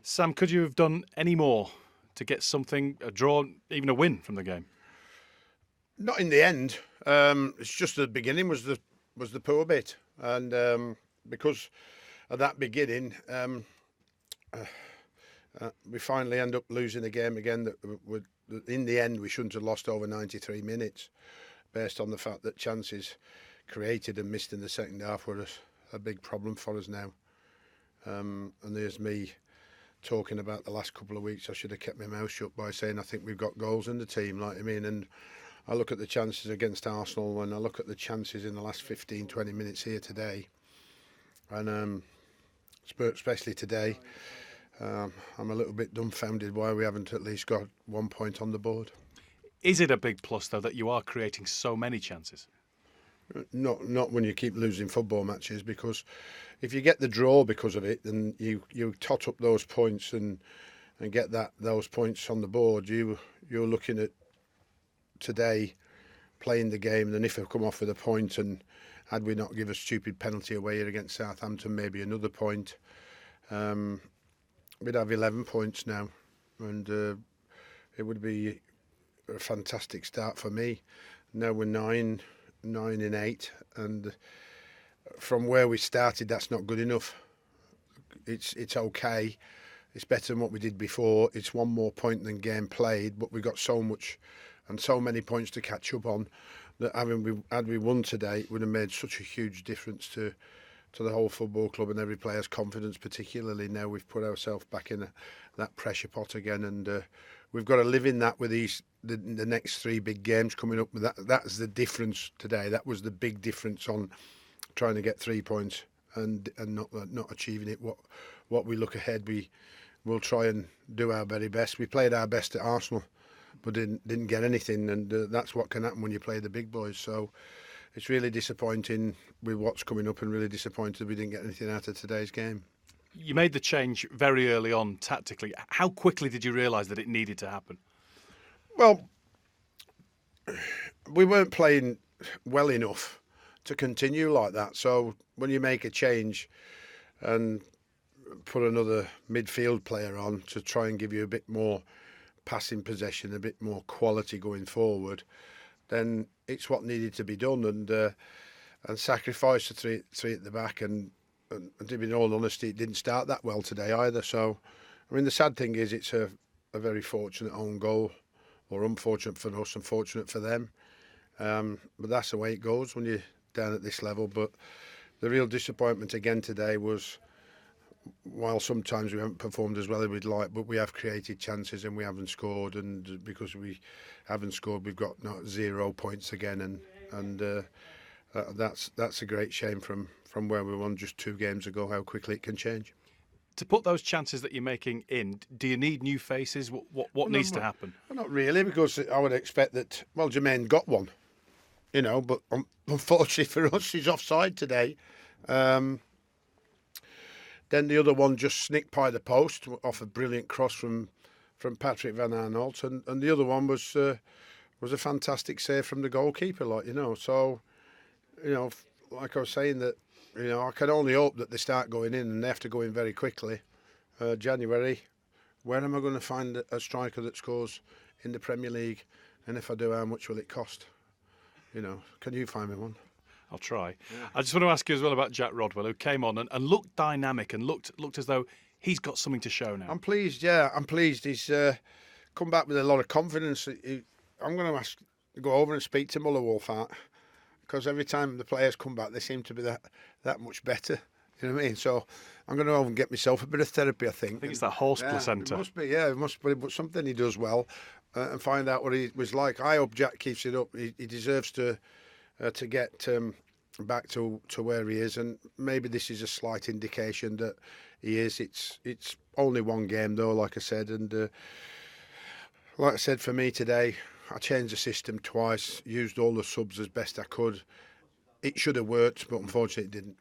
Sam, could you have done any more to get something, a draw, even a win from the game? Not in the end. It's just the beginning was the poor bit, and because of that beginning, we finally end up losing a game again. That in the end we shouldn't have lost over 93 minutes, based on the fact that chances created and missed in the second half were a big problem for us now. And there's me talking about the last couple of weeks. I should have kept my mouth shut by saying I think we've got goals in the team. Like I mean, and I look at the chances against Arsenal and I look at the chances in the last 15, 20 minutes here today, and especially today, I'm a little bit dumbfounded why we haven't at least got 1 point on the board. Is it a big plus, though, that you are creating so many chances? Not when you keep losing football matches, because if you get the draw because of it, then you tot up those points and get those points on the board. You're looking at today playing the game, and if we come off with a point, and had we not give a stupid penalty away here against Southampton, maybe another point, we'd have 11 points now, and it would be a fantastic start for me. Now we're 9 in 8, and from where we started, that's not good enough. It's okay. It's better than what we did before. It's one more point than game played, but we've got so much and so many points to catch up on that had we won today, it would have made such a huge difference to the whole football club and every player's confidence, particularly now we've put ourselves back in that pressure pot again, and we've got to live in that with the next 3 big games coming up. That's the difference today. That was the big difference on trying to get 3 points and not achieving it. What we look ahead, we'll try and do our very best. We played our best at Arsenal, but didn't get anything, and that's what can happen when you play the big boys. So it's really disappointing with what's coming up, and really disappointed we didn't get anything out of today's game. You made the change very early on tactically. How quickly did you realise that it needed to happen? Well, we weren't playing well enough to continue like that. So when you make a change and put another midfield player on to try and give you a bit more passing possession, a bit more quality going forward, then it's what needed to be done, and sacrifice the three at the back. And in all honesty, it didn't start that well today either. So, I mean, the sad thing is it's a very fortunate own goal, or unfortunate for us, unfortunate for them. But that's the way it goes when you're down at this level. But the real disappointment again today was, while sometimes we haven't performed as well as we'd like, but we have created chances and we haven't scored, and because we haven't scored, we've got 0 points again, and that's a great shame from where we won just 2 games ago, how quickly it can change. To put those chances that you're making in, do you need new faces? What needs to happen? Well, not really, because I would expect that, well, Jermaine got one, but unfortunately for us, he's offside today. Then the other one just snicked by the post off a brilliant cross from Patrick Van Aanholt, and the other one was a fantastic save from the goalkeeper, So, like I was saying, that I can only hope that they start going in, and they have to go in very quickly. January, where am I going to find a striker that scores in the Premier League? And if I do, how much will it cost? Can you find me one? I'll try. Yeah. I just want to ask you as well about Jack Rodwell, who came on and looked dynamic and looked as though he's got something to show now. I'm pleased, yeah. I'm pleased. He's come back with a lot of confidence. I'm going to go over and speak to Muller Wolfhard, because every time the players come back, they seem to be that much better. You know what I mean? So I'm going to go and get myself a bit of therapy, I think. I think it's that horse placenta. It must be, yeah. It must be, but something he does well, and find out what he was like. I hope Jack keeps it up. He deserves to get back to where he is, and maybe this is a slight indication that he is. It's only 1 game though, like I said, and like I said, for me today, I changed the system twice, used all the subs as best I could. It should have worked, but unfortunately it didn't.